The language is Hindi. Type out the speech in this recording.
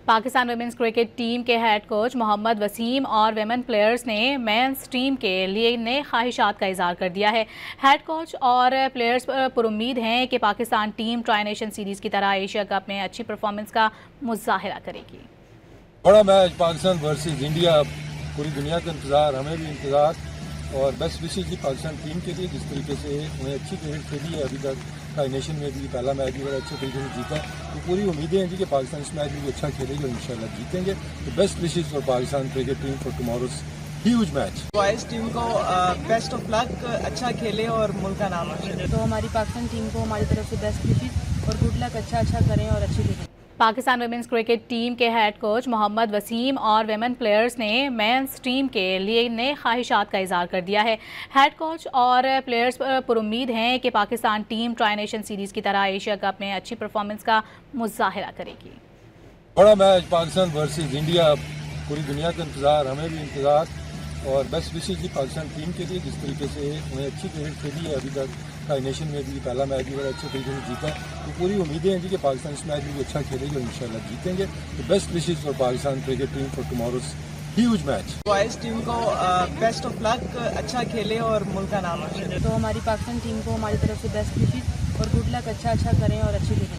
पाकिस्तान वुमेन्स क्रिकेट टीम के हेड कोच मोहम्मद वसीम और वेमेन प्लेयर्स ने मेंस टीम के लिए नए ख्वाहिशात का इजहार कर दिया है। हेड कोच और प्लेयर्स पुरुम्मीद हैं कि Pakistan team tri nation series की तरह एशिया कप में अच्छी परफॉर्मेंस का मुजाहिरा करेगी। बड़ा मैच पाकिस्तान वर्सेस इंडिया, पूरी दुनिया का इंतज़ार, हमें भी इंतज़ार और बेस्ट विशेष की पाकिस्तान टीम के लिए। जिस तरीके से उन्हें अच्छी क्रिकेट खेली है अभी तक, ट्राई नेशन में भी पहला मैच भी बड़ा अच्छे तरीके से जीता, तो पूरी उम्मीदें हैं जी कि पाकिस्तान इस मैच में भी अच्छा खेलेगी और इंशाल्लाह जीतेंगे। तो best wishes for Pakistan cricket team for tomorrow's huge match. Boys team को बेस्ट ऑफ लक, अच्छा खेले और मुल्क का नाम रोशन। तो हमारी पाकिस्तान टीम को हमारी तरफ से बेस्ट विशेस और गुड लक, अच्छा करें और अच्छी खेलें। पाकिस्तान वुमेन्स क्रिकेट टीम के हेड कोच मोहम्मद वसीम और वेमेन प्लेयर्स ने मेंस टीम के लिए नए ख्वाहिशात का इजहार कर दिया है। हेड कोच और प्लेयर्स पुरुम्मीद हैं कि Pakistan team tri nation series की तरह एशिया कप में अच्छी परफॉर्मेंस का मुजाहिरा करेगी। बड़ा मैच पाकिस्तान वर्सेस इंडिया, पूरी दुनिया का इंतज़ार, हमें भी इंतज़ार और बेस्ट विशेष की पाकिस्तान टीम के लिए। जिस तरीके से उन्हें अच्छी क्रिकेट खेली है अभी तक, ट्राई नेशन में भी पहला मैच भी बड़ा अच्छे तरीके से जीता, तो पूरी उम्मीदें हैं जी कि पाकिस्तान इस मैच में भी अच्छा खेलेगी और इंशाल्लाह जीतेंगे। तो best wishes for Pakistan cricket team for tomorrow's huge match. Boys team को बेस्ट ऑफ लक, अच्छा खेले और मुल्क का नाम रोशन। तो हमारी पाकिस्तान टीम को हमारी तरफ से बेस्ट विशेस और गुड लक, अच्छा करें और अच्छी खेलें।